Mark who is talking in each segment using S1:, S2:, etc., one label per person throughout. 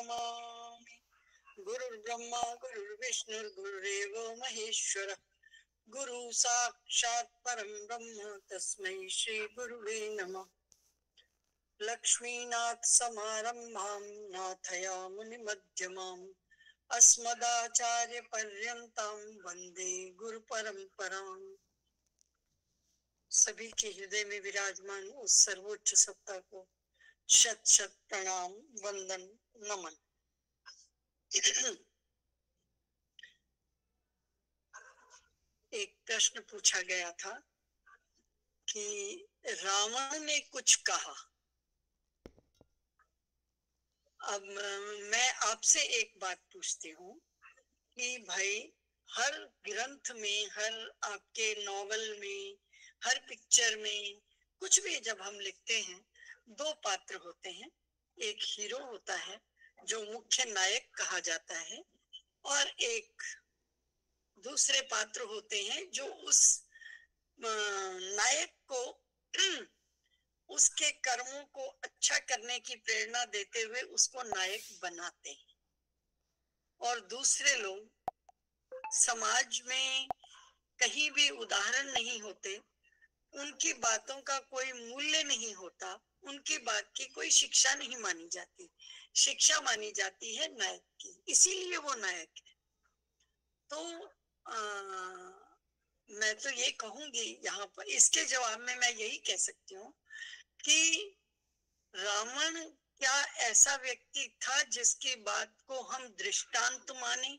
S1: नमामि। गुरुर्ब्रह्मा गुरुर्विष्णुर्गुरुदेवो महेश्वर, गुरु साक्षात् परं ब्रह्म तस्मै श्री गुरुवे नमः। लक्ष्मीनाथ समारंभां नाथयामुनि मध्यमाम् अस्मदाचार्य पर्यन्तां वंदे गुरु परंपराम्। सभी के हृदय में विराजमान उस सर्वोच्च सत्ता को शत शत प्रणाम, वंदन, नमन। एक प्रश्न पूछा गया था कि रावण ने कुछ कहा। अब मैं आपसे एक बात पूछती हूँ कि भाई हर ग्रंथ में, हर आपके नॉवल में, हर पिक्चर में, कुछ भी जब हम लिखते हैं, दो पात्र होते हैं। एक हीरो होता है जो मुख्य नायक कहा जाता है, और एक दूसरे पात्र होते हैं जो उस नायक को उसके कर्मों को अच्छा करने की प्रेरणा देते हुए उसको नायक बनाते हैं। और दूसरे लोग समाज में कहीं भी उदाहरण नहीं होते, उनकी बातों का कोई मूल्य नहीं होता, उनकी बात की कोई शिक्षा नहीं मानी जाती। शिक्षा मानी जाती है नायक की, इसीलिए वो नायक है। तो मैं तो ये कहूंगी यहाँ पर, इसके जवाब में मैं यही कह सकती हूँ कि रावण क्या ऐसा व्यक्ति था जिसकी बात को हम दृष्टांत माने?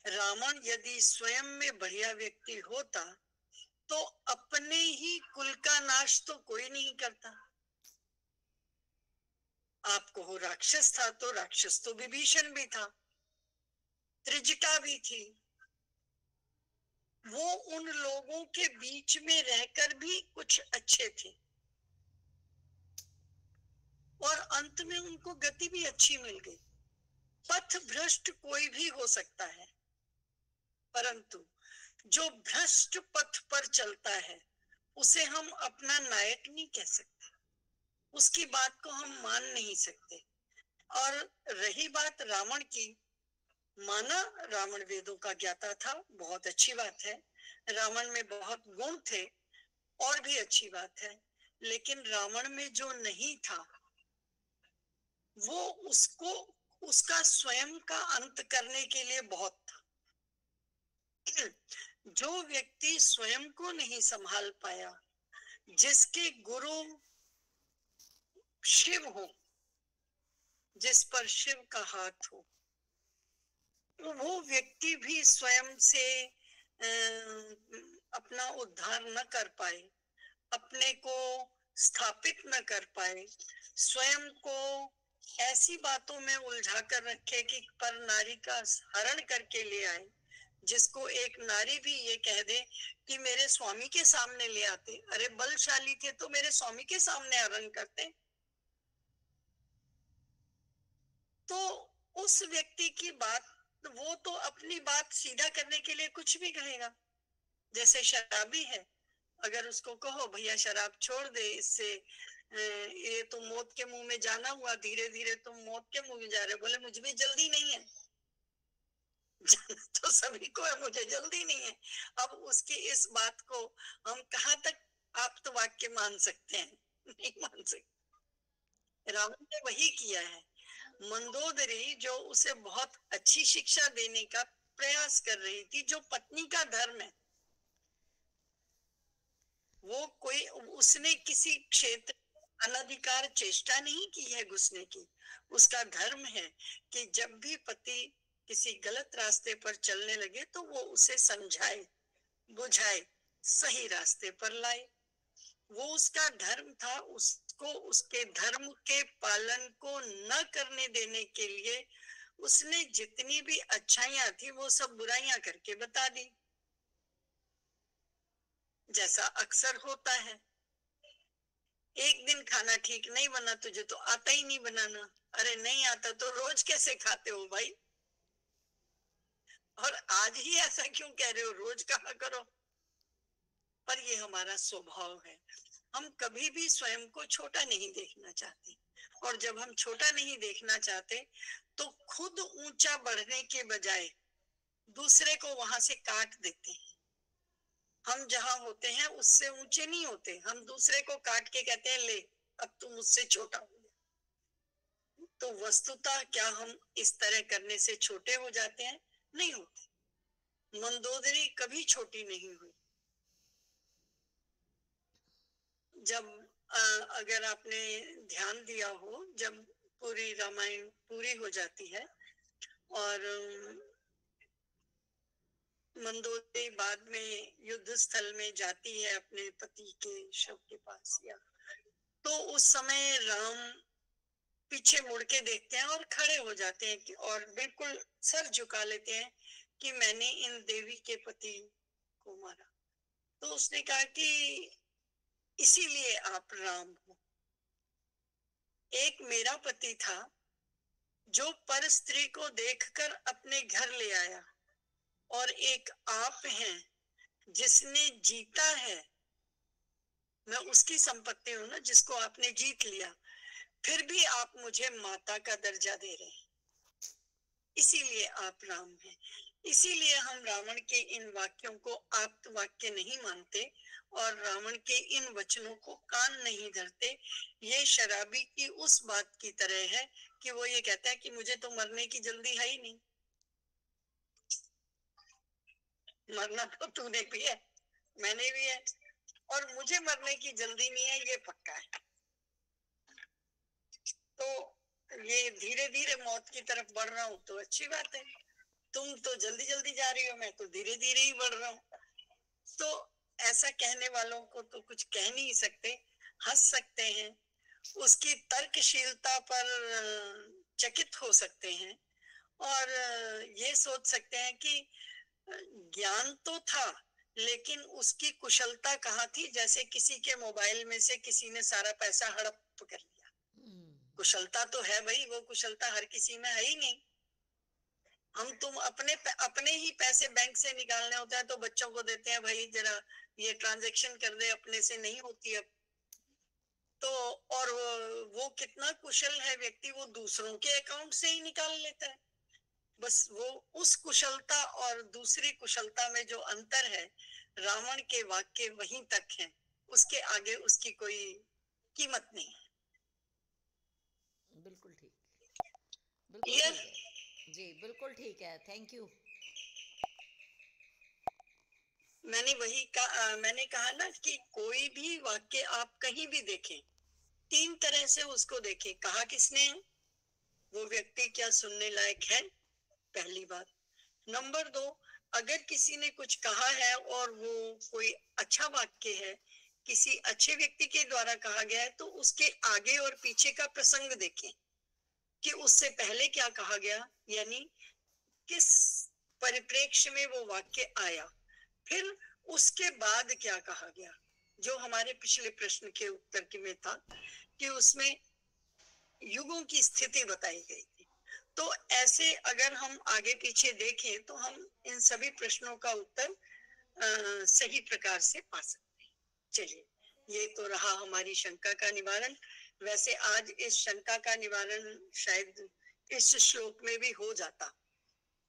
S1: रावण यदि स्वयं में बढ़िया व्यक्ति होता तो अपने ही कुल का नाश तो कोई नहीं करता। आपको हो राक्षस था तो राक्षस तो विभीषण भी था, त्रिजटा भी थी। वो उन लोगों के बीच में रहकर भी कुछ अच्छे थे, और अंत में उनको गति भी अच्छी मिल गई। पथ भ्रष्ट कोई भी हो सकता है, परंतु जो भ्रष्ट पथ पर चलता है उसे हम अपना नायक नहीं कह सकते, उसकी बात को हम मान नहीं सकते। और रही बात रावण की, माना रावण वेदों का ज्ञाता था, बहुत अच्छी बात है, रावण में बहुत गुण थे, और भी अच्छी बात है। लेकिन रावण में जो नहीं था वो उसको उसका स्वयं का अंत करने के लिए बहुत था। जो व्यक्ति स्वयं को नहीं संभाल पाया, जिसके गुरु शिव हो, जिस पर शिव का हाथ हो, तो वो व्यक्ति भी स्वयं से अपना उद्धार न कर पाए, अपने को स्थापित न कर पाए, स्वयं को ऐसी बातों में उलझा कर रखे कि पर नारी का हरण करके ले आए, जिसको एक नारी भी ये कह दे कि मेरे स्वामी के सामने ले आते। अरे बलशाली थे तो मेरे स्वामी के सामने हरण करते। तो उस व्यक्ति की बात, वो तो अपनी बात सीधा करने के लिए कुछ भी कहेगा। जैसे शराबी है, अगर उसको कहो भैया शराब छोड़ दे, इससे ये तो मौत के मुंह में जाना हुआ, धीरे धीरे तुम मौत के मुंह में जा रहे। बोले मुझे भी जल्दी नहीं है, जाना तो सभी को है, मुझे जल्दी नहीं है। अब उसकी इस बात को हम कहाँ तक आप तो वाक्य मान सकते हैं? नहीं मान सकते। रावण ने वही किया है। मंदोदरी जो उसे बहुत अच्छी शिक्षा देने का प्रयास कर रही थी, जो पत्नी का धर्म है, वो कोई, उसने किसी क्षेत्र अनधिकार चेष्टा नहीं की है घुसने की। उसका धर्म है कि जब भी पति किसी गलत रास्ते पर चलने लगे तो वो उसे समझाए, बुझाए, सही रास्ते पर लाए। वो उसका धर्म था। उसको उसके धर्म के पालन को न करने देने के लिए उसने जितनी भी अच्छाइयां थी वो सब बुराइयां करके बता दी, जैसा अक्सर होता है। एक दिन खाना ठीक नहीं बना, तुझे तो आता ही नहीं बनाना। अरे नहीं आता तो रोज कैसे खाते हो भाई? और आज ही ऐसा क्यों कह रहे हो, रोज कहा करो। पर ये हमारा स्वभाव है, हम कभी भी स्वयं को छोटा नहीं देखना चाहते। और जब हम छोटा नहीं देखना चाहते तो खुद ऊंचा बढ़ने के बजाय दूसरे को वहां से काट देते हैं। हम जहां होते हैं उससे ऊंचे नहीं होते, हम दूसरे को काट के कहते हैं ले अब तुम मुझसे छोटा हो गया। तो वस्तुतः क्या हम इस तरह करने से छोटे हो जाते हैं? नहीं होते। मंदोदरी कभी छोटी नहीं हुई। जब अगर आपने ध्यान दिया हो, जब पूरी रामायण पूरी हो जाती है और मंदोदरी बाद में युद्ध स्थल में जाती है अपने पति के शव के पास, या तो उस समय राम पीछे मुड़ के देखते हैं और खड़े हो जाते हैं और बिल्कुल सर झुका लेते हैं कि मैंने इन देवी के पति को मारा। तो उसने कहा कि इसीलिए आप राम हो। एक मेरा पति था जो पर स्त्री को देखकर अपने घर ले आया, और एक आप हैं जिसने जीता है, मैं उसकी संपत्ति हूं ना जिसको आपने जीत लिया, फिर भी आप मुझे माता का दर्जा दे रहे हैं, इसीलिए आप राम हैं। इसीलिए हम रावण के इन वाक्यों को आप्त वाक्य नहीं मानते और रावण के इन वचनों को कान नहीं धरते। ये शराबी की उस बात की तरह है कि वो ये कहता है कि मुझे तो मरने की जल्दी है ही नहीं। मरना तो तूने भी है, मैंने भी है, और मुझे मरने की जल्दी नहीं है, ये पक्का है। तो ये धीरे धीरे मौत की तरफ बढ़ रहा हूँ तो अच्छी बात है, तुम तो जल्दी जल्दी जा रही हो, मैं तो धीरे धीरे ही बढ़ रहा हूँ। तो ऐसा कहने वालों को तो कुछ कह नहीं सकते, हंस सकते हैं, उसकी तर्कशीलता पर चकित हो सकते हैं और ये सोच सकते हैं कि ज्ञान तो था लेकिन उसकी कुशलता कहाँ थी। जैसे किसी के मोबाइल में से किसी ने सारा पैसा हड़प कर लिया, कुशलता तो है भाई, वो कुशलता हर किसी में है ही नहीं। हम तुम अपने ही पैसे बैंक से निकालने होता है तो बच्चों को देते हैं, भाई जरा ये ट्रांजैक्शन कर दे, अपने से नहीं होती अब तो। और वो कितना कुशल है व्यक्ति, वो दूसरों के अकाउंट से ही निकाल लेता है। बस वो उस कुशलता और दूसरी कुशलता में जो अंतर है, रावण के वाक्य वहीं तक हैं, उसके आगे उसकी कोई कीमत नहीं है।
S2: बिल्कुल ठीक, बिल्कुल ठीक है जी, बिल्कुल ठीक है, थैंक यू।
S1: मैंने कहा ना कि कोई भी वाक्य आप कहीं भी देखें, तीन तरह से उसको देखें। कहा किसने है, वो व्यक्ति क्या सुनने लायक है, पहली बात। नंबर दो, अगर किसी ने कुछ कहा है और वो कोई अच्छा वाक्य है, किसी अच्छे व्यक्ति के द्वारा कहा गया है, तो उसके आगे और पीछे का प्रसंग देखें कि उससे पहले क्या कहा गया, यानी किस परिप्रेक्ष्य में वो वाक्य आया, फिर उसके बाद क्या कहा गया। जो हमारे पिछले प्रश्न के उत्तर के में था कि उसमें युगों की स्थिति बताई गई थी। तो ऐसे अगर हम आगे पीछे देखें तो हम इन सभी प्रश्नों का उत्तर सही प्रकार से पा सकते हैं। चलिए, ये तो रहा हमारी शंका का निवारण। वैसे आज इस शंका का निवारण शायद इस श्लोक में भी हो जाता,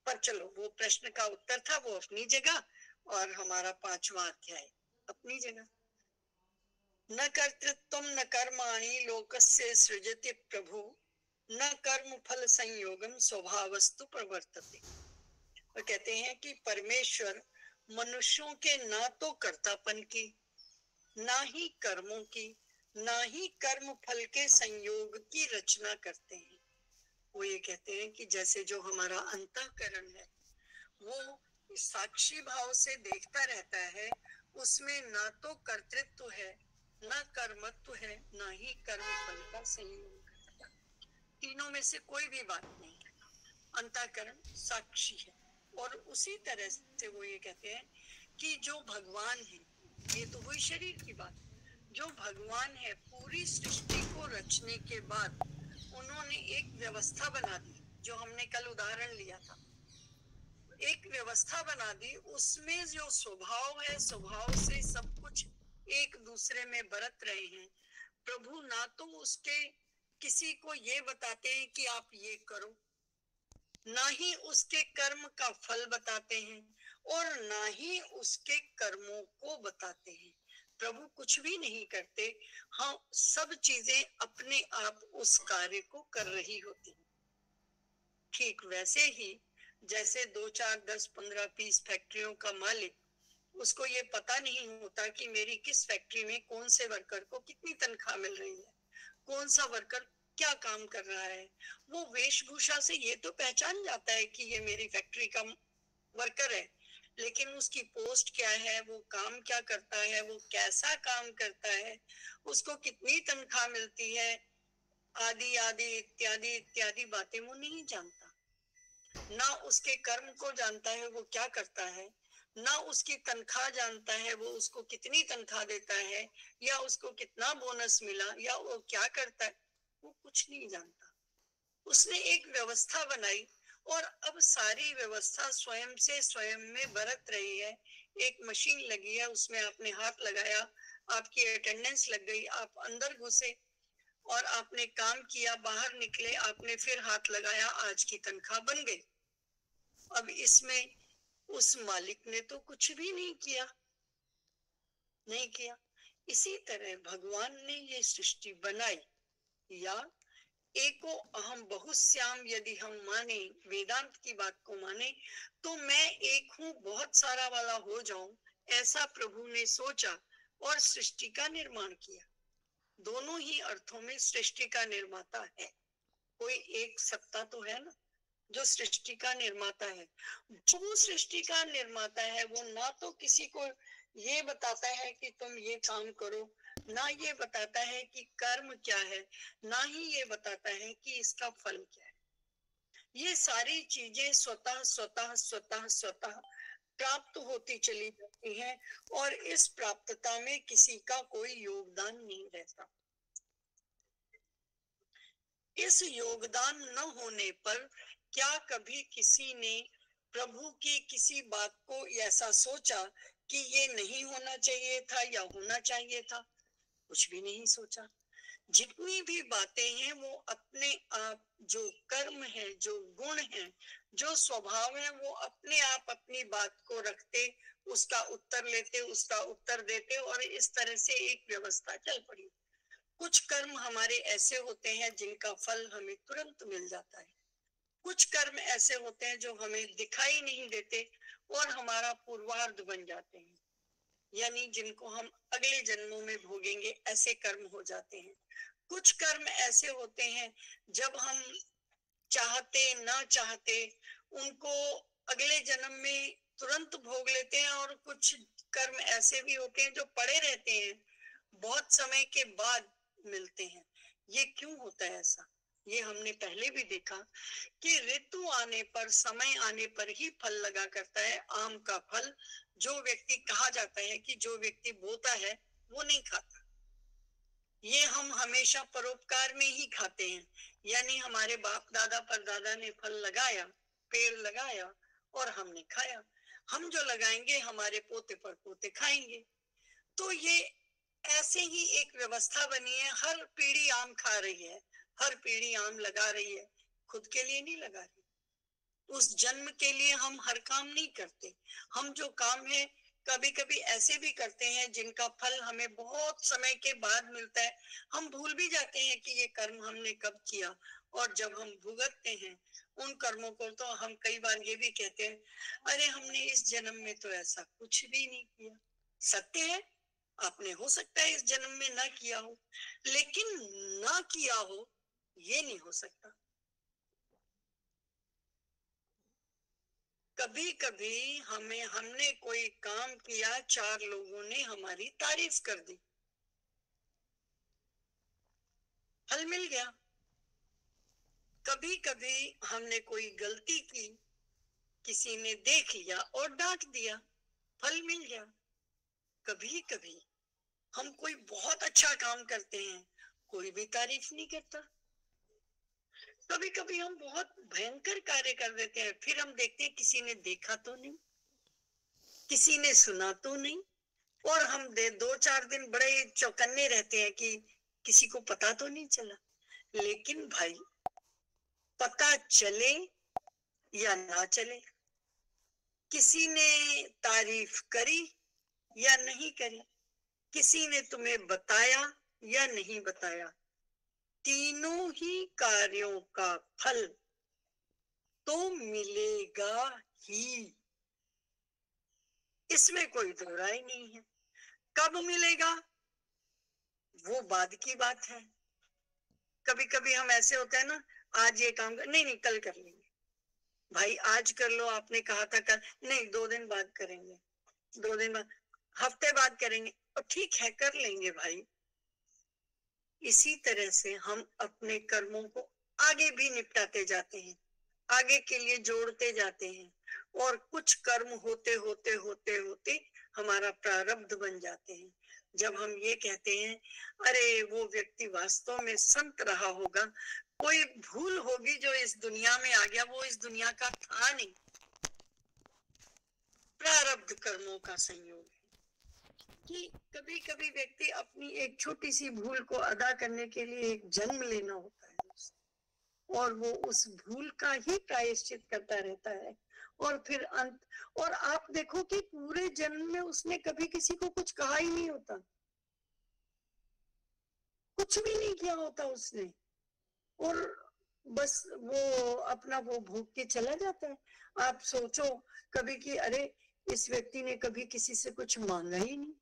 S1: पर चलो, वो प्रश्न का उत्तर था, वो अपनी जगह, और हमारा 5वां अध्याय अपनी जगह। न कर्तृत्वम न कर्माणि लोकस्य सृजति प्रभु, न कर्म फल संयोगम स्वभावस्तु प्रवर्तते। और कहते हैं कि परमेश्वर मनुष्यों के ना तो कर्तापन की, ना ही कर्मों की, ना ही कर्म फल के संयोग की रचना करते हैं। वो ये कहते हैं कि जैसे जो हमारा अंतःकरण है वो साक्षी भाव से देखता रहता है, उसमें ना तो कर्तृत्व है, ना कर्मत्व है, ना ही कर्म फल का संयोग। तीनों में से कोई भी बात नहीं है, अंतःकरण साक्षी है। और उसी तरह से वो ये कहते हैं कि जो भगवान है, ये तो हुई शरीर की बात, जो भगवान है पूरी सृष्टि को रचने के बाद उन्होंने एक व्यवस्था बना दी, जो हमने कल उदाहरण लिया था, एक व्यवस्था बना दी, उसमें जो स्वभाव है, स्वभाव से सब कुछ एक दूसरे में बरत रहे हैं। प्रभु ना तो उसके किसी को ये बताते हैं कि आप ये करो, ना ही उसके कर्म का फल बताते हैं और ना ही उसके कर्मों को बताते हैं। प्रभु कुछ भी नहीं करते, हाँ सब चीजें अपने आप उस कार्य को कर रही होती हैं। ठीक वैसे ही जैसे 2 4 10 15 20 फैक्ट्रियों का मालिक, उसको ये पता नहीं होता कि मेरी किस फैक्ट्री में कौन से वर्कर को कितनी तनख्वाह मिल रही है, कौन सा वर्कर क्या काम कर रहा है। वो वेशभूषा से ये तो पहचान जाता है कि ये मेरी फैक्ट्री का वर्कर है, लेकिन उसकी पोस्ट क्या है, वो काम क्या करता है, वो कैसा काम करता है, उसको कितनी तनख्वाह मिलती है, आदि आदि इत्यादि इत्यादि बातें वो नहीं जानता। ना उसके कर्म को जानता है, वो क्या करता है, ना उसकी तनख्वाह जानता है, वो उसको कितनी तनख्वाह देता है, या उसको कितना बोनस मिला, या वो क्या करता है, वो कुछ नहीं जानता। उसने एक व्यवस्था बनाई और अब सारी व्यवस्था स्वयं से स्वयं में बरत रही है। एक मशीन लगी है, उसमें आपने हाथ लगाया, आपकी अटेंडेंस लग गई, आप अंदर घुसे और आपने काम किया, बाहर निकले, आपने फिर हाथ लगाया, आज की तनख्वाह बन गई। अब इसमें उस मालिक ने तो कुछ भी नहीं किया। इसी तरह भगवान ने ये सृष्टि बनाई, या एको अहम बहुश्याम यदि हम माने, वेदांत की बात को माने, तो मैं एक हूँ बहुत सारा वाला हो जाऊं, ऐसा प्रभु ने सोचा और सृष्टि का निर्माण किया। दोनों ही अर्थों में सृष्टि का निर्माता है। कोई एक सत्ता तो है ना जो सृष्टि का निर्माता है। जो सृष्टि का निर्माता है वो ना तो किसी को ये बताता है कि तुम ये काम करो, ना ये बताता है कि कर्म क्या है, ना ही ये बताता है कि इसका फल क्या है। ये सारी चीजें स्वतः स्वतः स्वतः स्वतः प्राप्त होती चली जाती हैं और इस प्राप्तता में किसी का कोई योगदान नहीं रहता। इस योगदान न होने पर क्या कभी किसी ने प्रभु की किसी बात को ऐसा सोचा कि ये नहीं होना चाहिए था या होना चाहिए था? कुछ भी नहीं सोचा। जितनी भी बातें हैं वो अपने आप, जो कर्म है, जो गुण है, जो स्वभाव है, वो अपने आप अपनी बात को रखते, उसका उत्तर लेते, उसका उत्तर देते और इस तरह से एक व्यवस्था चल पड़ी। कुछ कर्म हमारे ऐसे होते हैं जिनका फल हमें तुरंत मिल जाता है, कुछ कर्म ऐसे होते हैं जो हमें दिखाई नहीं देते और हमारा पूर्वार्ध बन जाते हैं, यानी जिनको हम अगले जन्मों में भोगेंगे, ऐसे कर्म हो जाते हैं। कुछ कर्म ऐसे होते हैं जब हम चाहते ना चाहते उनको अगले जन्म में तुरंत भोग लेते हैं, और कुछ कर्म ऐसे भी होते हैं जो पड़े रहते हैं, बहुत समय के बाद मिलते हैं। ये क्यों होता है ऐसा? ये हमने पहले भी देखा कि ऋतु आने पर, समय आने पर ही फल लगा करता है। आम का फल जो व्यक्ति, कहा जाता है कि जो व्यक्ति बोता है वो नहीं खाता, ये हम हमेशा परोपकार में ही खाते हैं, यानी हमारे बाप दादा परदादा ने फल लगाया, पेड़ लगाया और हमने खाया। हम जो लगाएंगे हमारे पोते पर पोते खाएंगे। तो ये ऐसे ही एक व्यवस्था बनी है। हर पीढ़ी आम खा रही है, हर पीढ़ी आम लगा रही है, खुद के लिए नहीं लगा रही। उस जन्म के लिए हम हर काम नहीं करते। हम जो काम है कभी कभी ऐसे भी करते हैं जिनका फल हमें बहुत समय के बाद मिलता है। हम भूल भी जाते हैं कि ये कर्म हमने कब किया, और जब हम भुगतते हैं उन कर्मों को तो हम कई बार ये भी कहते हैं, अरे हमने इस जन्म में तो ऐसा कुछ भी नहीं किया। सत्य है, आपने हो सकता है इस जन्म में ना किया हो, लेकिन ना किया हो ये नहीं हो सकता। कभी कभी हमने कोई काम किया, 4 लोगों ने हमारी तारीफ कर दी, फल मिल गया। कभी कभी हमने कोई गलती की, किसी ने देख लिया और डांट दिया, फल मिल गया। कभी कभी हम कोई बहुत अच्छा काम करते हैं, कोई भी तारीफ नहीं करता। कभी कभी हम बहुत भयंकर कार्य कर देते हैं, फिर हम देखते हैं किसी ने देखा तो नहीं, किसी ने सुना तो नहीं, और हम 2 4 दिन बड़े चौकन्ने रहते हैं कि किसी को पता तो नहीं चला। लेकिन भाई पता चले या ना चले, किसी ने तारीफ करी या नहीं करी, किसी ने तुम्हें बताया या नहीं बताया, तीनों ही कार्यों का फल तो मिलेगा ही, इसमें कोई दो राय नहीं है। कब मिलेगा वो बाद की बात है। कभी कभी हम ऐसे होते हैं ना, आज ये काम नहीं नहीं कल कर लेंगे, भाई आज कर लो, आपने कहा था कल, नहीं 2 दिन बाद करेंगे, 2 दिन बाद, हफ्ते बाद करेंगे, और ठीक है कर लेंगे भाई। इसी तरह से हम अपने कर्मों को आगे भी निपटाते जाते हैं, आगे के लिए जोड़ते जाते हैं, और कुछ कर्म होते होते होते होते हमारा प्रारब्ध बन जाते हैं। जब हम ये कहते हैं अरे वो व्यक्ति वास्तव में संत रहा होगा, कोई भूल होगी जो इस दुनिया में आ गया, वो इस दुनिया का था नहीं, प्रारब्ध कर्मों का संयोग है। कि कभी कभी व्यक्ति अपनी एक छोटी सी भूल को अदा करने के लिए एक जन्म लेना होता है, और वो उस भूल का ही प्रायश्चित करता रहता है, और फिर अंत, और आप देखो कि पूरे जन्म में उसने कभी किसी को कुछ कहा ही नहीं होता, कुछ भी नहीं किया होता उसने, और बस वो अपना वो भोग के चला जाता है। आप सोचो कभी कि अरे इस व्यक्ति ने कभी किसी से कुछ मांगा ही नहीं,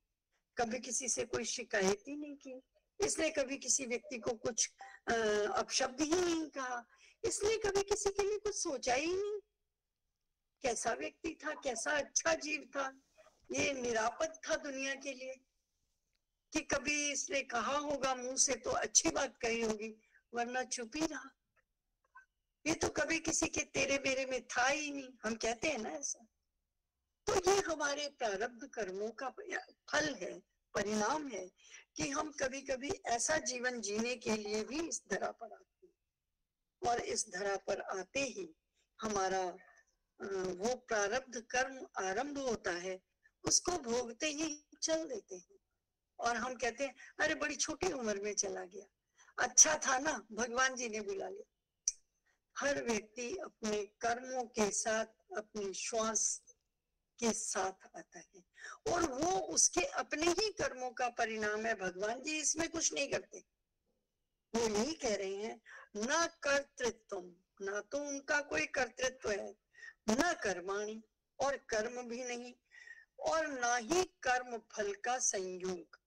S1: कभी किसी से कोई शिकायत ही नहीं की, इसने कभी किसी व्यक्ति को कुछ अपशब्द ही नहीं कहा, इसने कभी किसी के लिए कुछ सोचा ही नहीं। कैसा व्यक्ति था, कैसा अच्छा जीव था, ये निरापद था दुनिया के लिए, कि कभी इसने कहा होगा मुंह से तो अच्छी बात कही होगी, वरना चुप ही रहा। ये तो कभी किसी के तेरे मेरे में था ही नहीं, हम कहते हैं ना ऐसा। तो ये हमारे प्रारब्ध कर्मों का फल है, परिणाम है, कि हम कभी कभी ऐसा जीवन जीने के लिए भी इस धरा पर आते हैं, और इस धरा पर आते ही हमारा वो प्रारब्ध कर्म आरंभ होता है, उसको भोगते ही चल देते हैं, और हम कहते हैं अरे बड़ी छोटी उम्र में चला गया, अच्छा था ना भगवान जी ने बुला लिया। हर व्यक्ति अपने कर्मों के साथ, अपने श्वास के साथ आता है, और वो उसके अपने ही कर्मों का परिणाम है, भगवान जी इसमें कुछ नहीं करते। वो यही कह रहे हैं न कर्तृत्व, ना तो उनका कोई कर्तृत्व है, न कर्माणि, और कर्म भी नहीं, और ना ही कर्म फल का संयोग।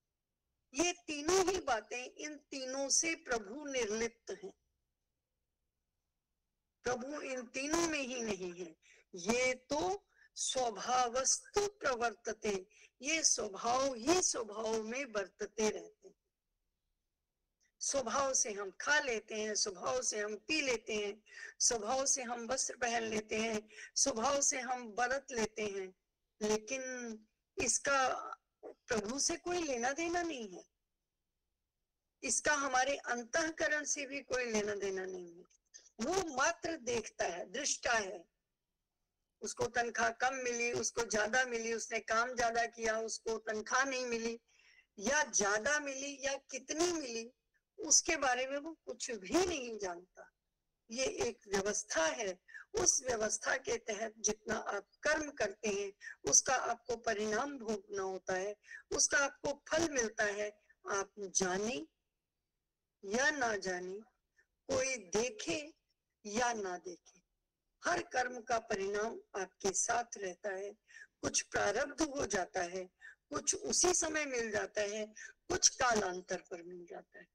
S1: ये तीनों ही बातें, इन तीनों से प्रभु निर्लिप्त हैं, प्रभु इन तीनों में ही नहीं है। ये तो स्वभावस्तु प्रवर्तते, ये स्वभाव ही स्वभाव में वर्तते रहते हैं। स्वभाव से हम खा लेते हैं, स्वभाव से हम पी लेते हैं, स्वभाव से हम वस्त्र पहन लेते हैं, स्वभाव से हम व्रत लेते हैं, लेकिन इसका प्रभु से कोई लेना देना नहीं है, इसका हमारे अंतःकरण से भी कोई लेना देना नहीं है। वो मात्र देखता है, दृष्टा है, उसको तनख्वाह कम मिली, उसको ज्यादा मिली, उसने काम ज्यादा किया, उसको तनख्वाह नहीं मिली, या ज्यादा मिली या कितनी मिली, उसके बारे में वो कुछ भी नहीं जानता। ये एक व्यवस्था है, उस व्यवस्था के तहत जितना आप कर्म करते हैं उसका आपको परिणाम भोगना होता है, उसका आपको फल मिलता है। आप जाने या ना जाने, कोई देखे या ना देखे, हर कर्म का परिणाम आपके साथ रहता है। कुछ प्रारब्ध हो जाता है, कुछ उसी समय मिल जाता है, कुछ कालांतर पर मिल जाता है।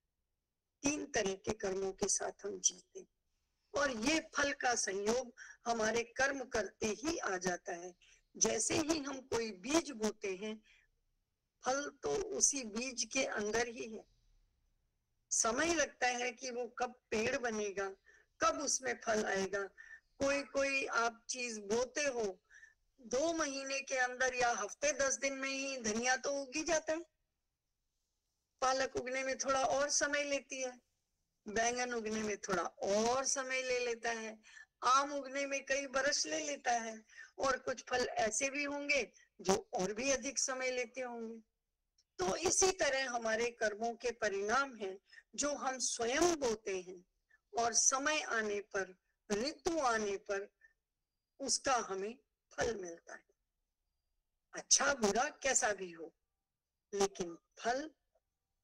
S1: 3 तरह के कर्मों के साथ हम जीते, और ये फल का संयोग हमारे कर्म करते ही आ जाता है। जैसे ही हम कोई बीज बोते हैं, फल तो उसी बीज के अंदर ही है। समय लगता है कि वो कब पेड़ बनेगा, कब उसमें फल आएगा। कोई आप चीज बोते हो, 2 महीने के अंदर या हफ्ते 10 दिन में ही धनिया तो उग ही जाता है। पालक उगने में थोड़ा और समय लेती है, बैंगन उगने में थोड़ा और समय ले लेता है, आम उगने में कई बरस ले लेता है, और कुछ फल ऐसे भी होंगे जो और भी अधिक समय लेते होंगे। तो इसी तरह हमारे कर्मों के परिणाम हैं जो हम स्वयं बोते हैं, और समय आने पर, ऋतु आने पर उसका हमें फल मिलता है। अच्छा बुरा कैसा भी हो, लेकिन फल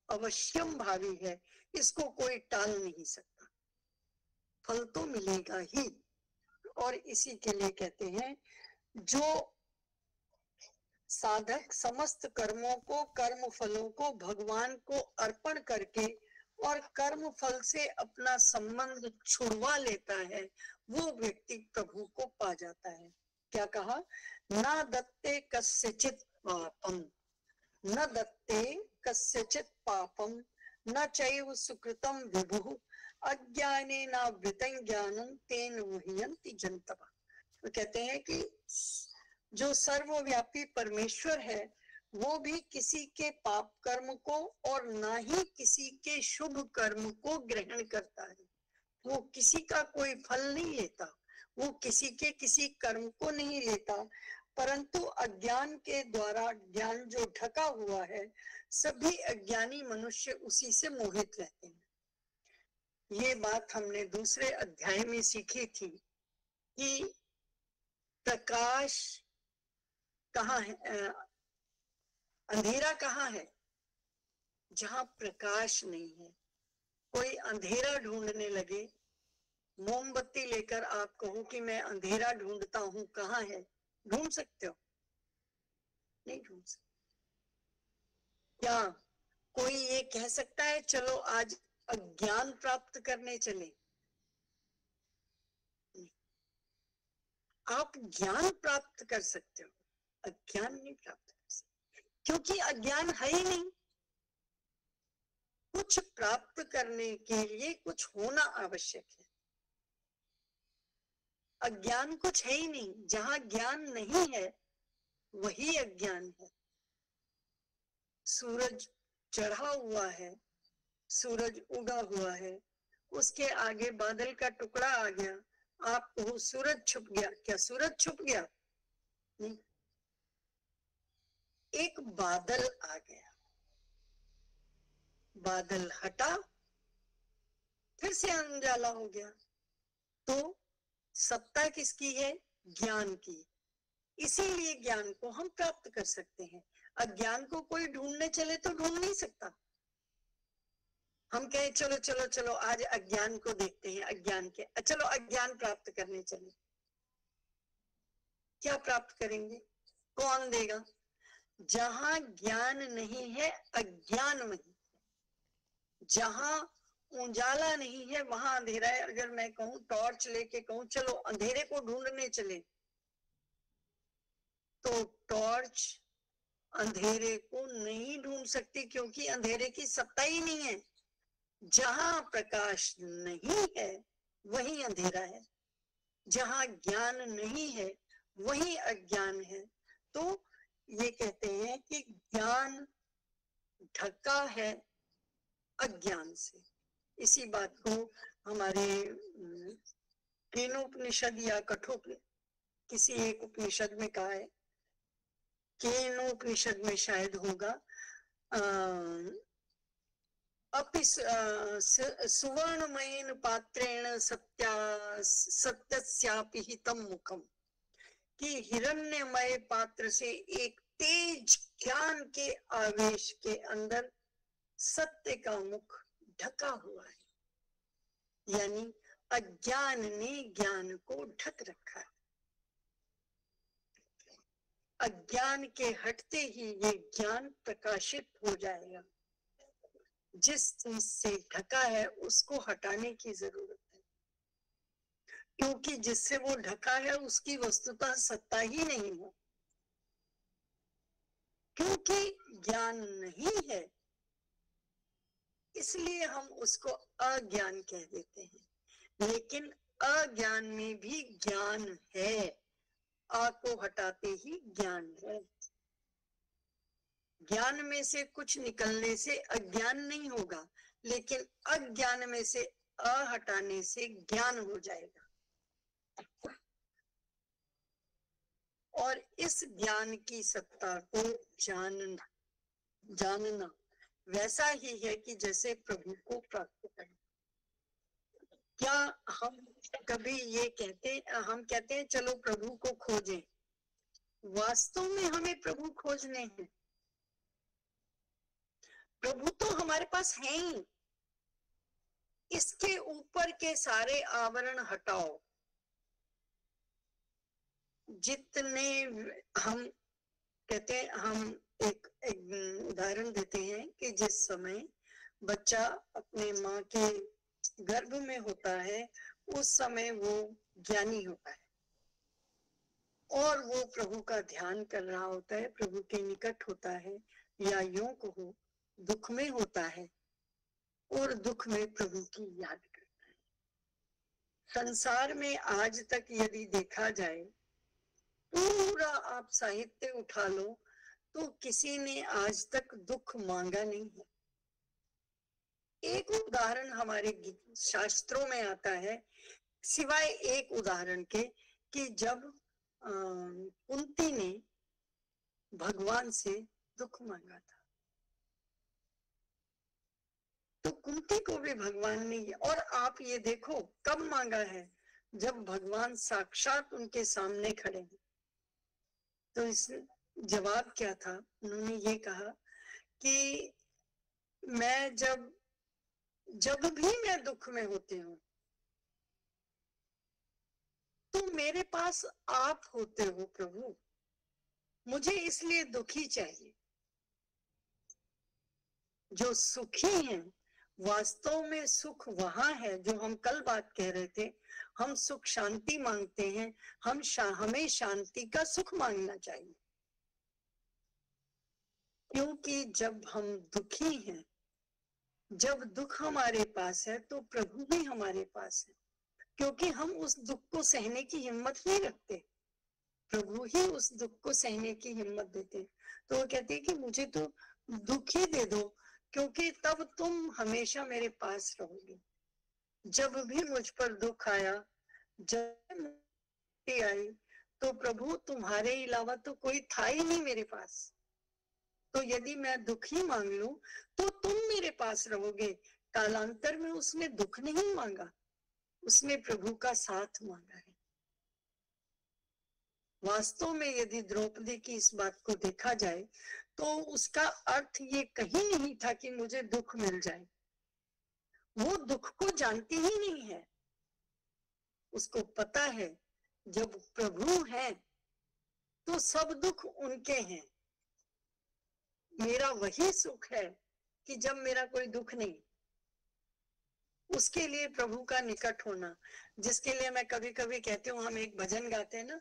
S1: अवश्यम भावी है, इसको कोई टाल नहीं सकता, फल तो मिलेगा ही। और इसी के लिए कहते हैं, जो साधक समस्त कर्मों को, कर्म फलों को भगवान को अर्पण करके और कर्म फल से अपना संबंध छुड़वा लेता है, वो व्यक्ति प्रभु को पा जाता है। क्या कहा? न दत्ते कस्यचित् पापम, न दत्ते कस्यचित् पापम, न चैव सुकृतम विभुः, अज्ञानेनावृतं ज्ञानं तेन मुह्यन्ति जन्तवः। तो कहते हैं कि जो सर्वव्यापी परमेश्वर है, वो भी किसी के पाप कर्म को और ना ही किसी के शुभ कर्म को ग्रहण करता है। वो किसी का कोई फल नहीं लेता, वो किसी के किसी कर्म को नहीं लेता, परंतु अज्ञान के द्वारा ज्ञान जो ढका हुआ है, सभी अज्ञानी मनुष्य उसी से मोहित रहते हैं। ये बात हमने दूसरे अध्याय में सीखी थी कि प्रकाश कहाँ है, अंधेरा कहाँ है? जहां प्रकाश नहीं है। कोई अंधेरा ढूंढने लगे, मोमबत्ती लेकर आप कहो कि मैं अंधेरा ढूंढता हूं, कहाँ है? ढूंढ सकते हो? नहीं ढूंढ सकते। क्या कोई ये कह सकता है चलो आज अज्ञान प्राप्त करने चले? आप ज्ञान प्राप्त कर सकते हो, अज्ञान नहीं प्राप्त कर सकते, क्योंकि अज्ञान है ही नहीं। कुछ प्राप्त करने के लिए कुछ होना आवश्यक है। अज्ञान कुछ है ही नहीं, जहां ज्ञान नहीं है वही अज्ञान है। सूरज चढ़ा हुआ है, सूरज उगा हुआ है, उसके आगे बादल का टुकड़ा आ गया, आप कहो सूरज छुप गया, क्या सूरज छुप गया? नहीं, एक बादल आ गया, बादल हटा, फिर से उजाला हो गया। तो सत्ता किसकी है? ज्ञान की। इसीलिए ज्ञान को हम प्राप्त कर सकते हैं। अज्ञान को कोई ढूंढने चले तो ढूंढ नहीं सकता। हम कहे चलो चलो चलो आज अज्ञान को देखते हैं, अज्ञान के, चलो अज्ञान प्राप्त करने चले, क्या प्राप्त करेंगे? कौन देगा? जहां ज्ञान नहीं है अज्ञान वहीं, जहां उजाला नहीं है वहां अंधेरा है। अगर मैं कहूं टॉर्च लेके कहूं चलो अंधेरे को ढूंढने चले, तो टॉर्च अंधेरे को नहीं ढूंढ सकती, क्योंकि अंधेरे की सत्ता ही नहीं है। जहां प्रकाश नहीं है वही अंधेरा है, जहां ज्ञान नहीं है वही अज्ञान है। तो ये कहते हैं कि ज्ञान ढका है अज्ञान से। इसी बात को हमारे केनोपनिषद या कठोपनिषद, किसी एक उपनिषद में कहा है, केनोपनिषद में शायद होगा, अपि सुवर्णमयेन पात्रेण सत्यस्यापि हितं मुखम, कि हिरण्यमय पात्र से एक तेज ज्ञान के आवेश के अंदर सत्य का मुख ढका हुआ है, यानी अज्ञान ने ज्ञान को ढक रखा है। अज्ञान के हटते ही ये ज्ञान प्रकाशित हो जाएगा। जिस चीज से ढका है उसको हटाने की जरूरत है, क्योंकि जिससे वो ढका है उसकी वस्तुतः सत्ता ही नहीं है। क्योंकि ज्ञान नहीं है इसलिए हम उसको अज्ञान कह देते हैं, लेकिन अज्ञान में भी ज्ञान है। अ को हटाते ही ज्ञान है। ज्ञान में से कुछ निकलने से अज्ञान नहीं होगा, लेकिन अज्ञान में से अ हटाने से ज्ञान हो जाएगा। और इस ज्ञान की सत्ता को जानना, जानना वैसा ही है कि जैसे प्रभु को प्राप्त करना। क्या हम कभी ये हम कहते हैं चलो प्रभु को खोजें, वास्तव में हमें प्रभु खोजने हैं? प्रभु तो हमारे पास है ही, इसके ऊपर के सारे आवरण हटाओ। जितने हम कहते हैं, हम एक उदाहरण देते हैं कि जिस समय बच्चा अपने माँ के गर्भ में होता है उस समय वो ज्ञानी होता है और वो प्रभु का ध्यान कर रहा होता है, प्रभु के निकट होता है, या यूं कहो दुख में होता है और दुख में प्रभु की याद करता है। संसार में आज तक यदि देखा जाए, पूरा आप साहित्य उठा लो तो किसी ने आज तक दुख मांगा नहीं है। एक उदाहरण हमारे शास्त्रों में आता है, सिवाय एक उदाहरण के, कि जब कुंती ने भगवान से दुख मांगा था तो कुंती को भी भगवान ने, और आप ये देखो कब मांगा है, जब भगवान साक्षात उनके सामने खड़े हैं। तो इस जवाब क्या था, उन्होंने ये कहा कि मैं जब भी मैं दुख में होती हूँ तो मेरे पास आप होते हो प्रभु, मुझे इसलिए दुखी चाहिए। जो सुखी हैं, वास्तव में सुख वहां है जो हम कल बात कह रहे थे, हम सुख शांति मांगते हैं, हमें शांति का सुख मांगना चाहिए। क्योंकि जब हम दुखी हैं, जब दुख हमारे पास है तो प्रभु भी हमारे पास है, क्योंकि हम उस दुख को सहने की हिम्मत नहीं रखते, प्रभु ही उस दुख को सहने की हिम्मत देते हैं। तो वो कहते हैं कि मुझे तो दुख ही दे दो, क्योंकि तब तुम हमेशा मेरे पास रहोगे। जब भी मुझ पर दुख आया, जब मुक्ति आई, तो प्रभु तुम्हारे अलावा तो कोई था ही नहीं मेरे पास। तो यदि मैं दुख ही मांग लूं तो तुम मेरे पास रहोगे। कालांतर में उसने दुख नहीं मांगा, उसने प्रभु का साथ मांगा है। वास्तव में यदि द्रौपदी की इस बात को देखा जाए तो उसका अर्थ ये कहीं नहीं था कि मुझे दुख मिल जाए। वो दुख को जानती ही नहीं है। उसको पता है जब प्रभु है तो सब दुख उनके हैं। मेरा वही सुख है कि जब मेरा कोई दुख नहीं, उसके लिए प्रभु का निकट होना, जिसके लिए मैं कभी कभी कहती हूँ, हम एक भजन गाते हैं ना,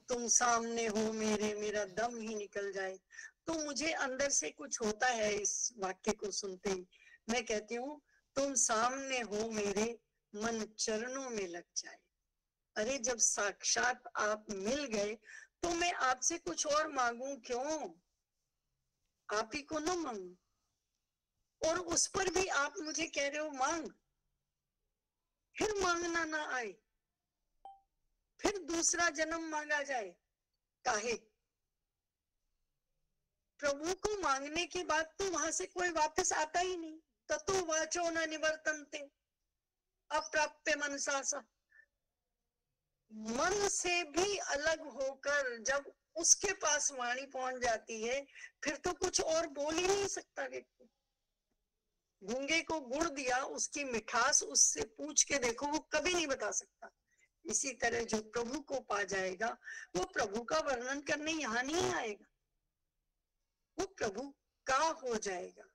S1: तुम सामने हो मेरे, मेरा दम ही निकल जाए। तो मुझे अंदर से कुछ होता है इस वाक्य को सुनते ही। मैं कहती हूँ, तुम सामने हो मेरे, मन चरणों में लग जाए। अरे जब साक्षात आप मिल गए तो मैं आपसे कुछ और मांगू क्यों? आप ही को ना मांगू, और उस पर भी आप मुझे कह रहे हो मांग, फिर मांगना ना आए, फिर दूसरा जन्म मांगा जाए, काहे? प्रभु को मांगने के बाद तो वहां से कोई वापस आता ही नहीं। ततो वाचो न निवर्तन्ते अप्राप्य मनसा सा। मन से भी अलग होकर जब उसके पास वाणी पहुंच जाती है, फिर तो कुछ और बोल ही नहीं सकता व्यक्ति। गूंगे को गुड़ दिया, उसकी मिठास उससे पूछ के देखो, वो कभी नहीं बता सकता। इसी तरह जो प्रभु को पा जाएगा वो प्रभु का वर्णन करने यहाँ नहीं आएगा, वो प्रभु का हो जाएगा,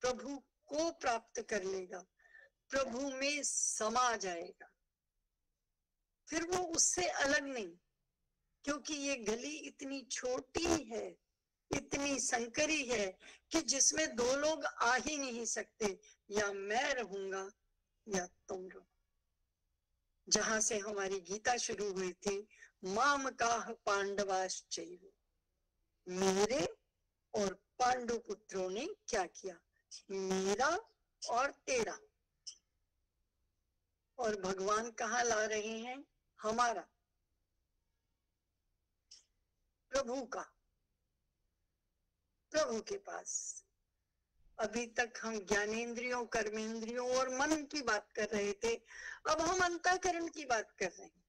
S1: प्रभु को प्राप्त कर लेगा, प्रभु में समा जाएगा। फिर वो उससे अलग नहीं, क्योंकि ये गली इतनी छोटी है, इतनी संकरी है कि जिसमें दो लोग आ ही नहीं सकते, या मैं रहूंगा या तुम रहो। जहां से हमारी गीता शुरू हुई थी, माम काह पांडवाश्चैव, मेरे और पांडु पुत्रों ने क्या किया, मेरा और तेरा। और भगवान कहाँ ला रहे हैं, हमारा, प्रभु का। प्रभु के पास। अभी तक हम ज्ञानेंद्रियों, कर्मेंद्रियों और मन की बात कर रहे थे, अब हम अंतःकरण की बात कर रहे हैं,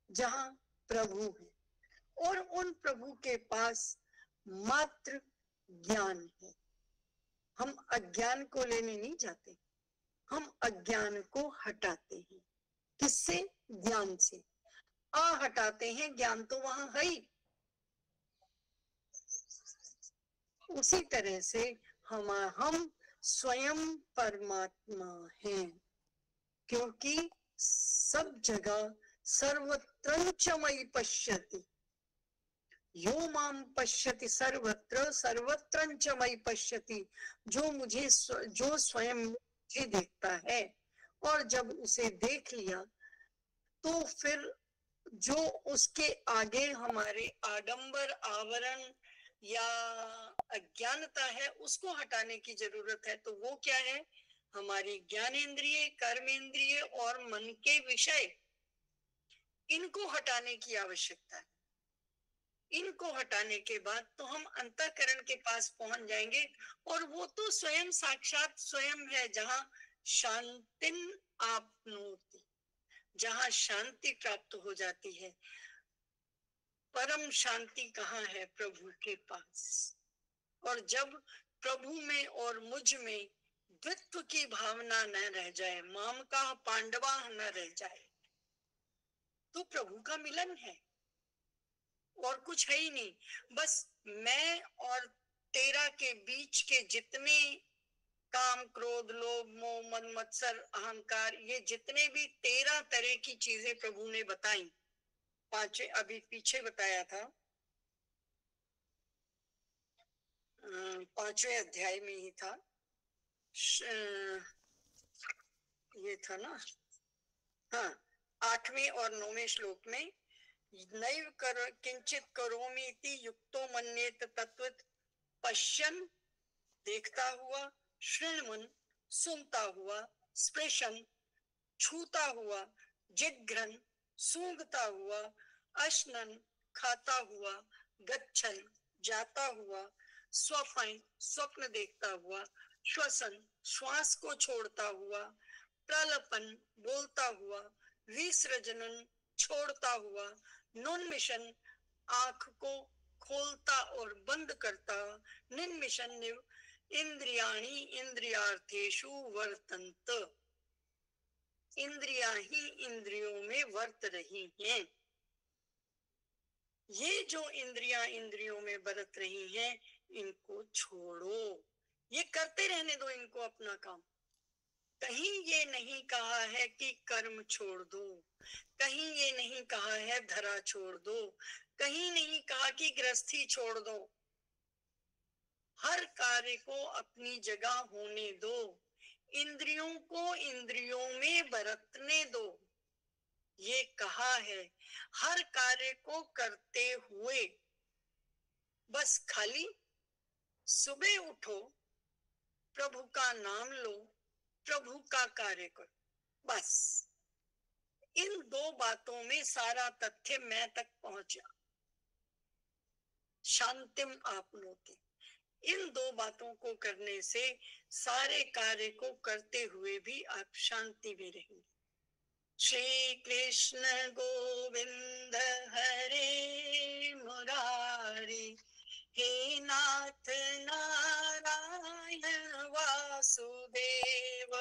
S1: जहां प्रभु है। और उन प्रभु के पास मात्र ज्ञान है। हम अज्ञान को लेने नहीं जाते, हम अज्ञान को हटाते हैं। किससे? ज्ञान से। हटाते हैं, ज्ञान तो वहां है ही। उसी तरह से हम स्वयं परमात्मा हैं, क्योंकि सब जगह सर्वत्र मयि पश्यति, यो माम पश्यति सर्वत्र सर्वत्र मयि पश्यति। जो स्वयं मुझे देखता है, और जब उसे देख लिया तो फिर जो उसके आगे हमारे आडंबर, आवरण या अज्ञानता है, उसको हटाने की जरूरत है। तो वो क्या है? हमारी ज्ञानेंद्रिय, कर्मेंद्रिय और मन के विषय, इनको हटाने की आवश्यकता है। इनको हटाने के बाद तो हम अंतःकरण के पास पहुंच जाएंगे, और वो तो स्वयं साक्षात स्वयं है, जहां शांतिन आपनोति, जहां शांति प्राप्त हो जाती है। परम शांति कहाँ है? प्रभु के पास। और जब प्रभु में और मुझ में द्वित्व की भावना न रह जाए, माम का पांडवा न रह जाए, तो प्रभु का मिलन है, और कुछ है ही नहीं। बस मैं और तेरा के बीच के जितने काम, क्रोध, लोभ, मोह, मद, मत्सर, अहंकार, ये जितने भी 13 तरह की चीजें प्रभु ने बताई, पांचवें अभी पीछे बताया था, 5वें अध्याय में ही था, ये था ना, हाँ, 8वें और 9वें श्लोक में, नैव किंचित करोमि इति युक्तो मन्येत तत्वत् पश्यन्, देखता हुआ, शृण्वन्, सुनता हुआ, स्पृशन्, छूता हुआ, जिघ्रन्, सूंघता हुआ, अश्नन्, खाता हुआ, गच्छन्, जाता हुआ, स्वपन, स्वप्न देखता हुआ, श्वसन, श्वास को छोड़ता हुआ, प्रलपन, बोलता हुआ, विसर्जनन, छोड़ता हुआ, नोन्मिशन, आंख को खोलता और बंद करता, निन्मिशन, इंद्रियाणि इंद्रियार्थेषु वर्तन्त, इंद्रियां ही इंद्रियों में वर्त रही हैं। ये जो इंद्रियां इंद्रियों में बरत रही हैं, इनको छोड़ो, ये करते रहने दो इनको अपना काम। कहीं ये नहीं कहा है कि कर्म छोड़ दो, कहीं ये नहीं कहा है धरा छोड़ दो, कहीं नहीं कहा कि गृहस्थी छोड़ दो। हर कार्य को अपनी जगह होने दो, इंद्रियों को इंद्रियों में बरतने दो, ये कहा है। हर कार्य को करते हुए बस खाली सुबह उठो, प्रभु का नाम लो, प्रभु का कार्य करो, बस। इन दो बातों में सारा तथ्य मैं तक पहुंचा। शांतिम आपनोति, इन दो बातों को करने से सारे कार्य को करते हुए भी आप शांति में रहेंगे। श्री कृष्ण गोविंद हरे मुरारी, हे नाथ नारायण वासुदेव,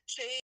S1: श्री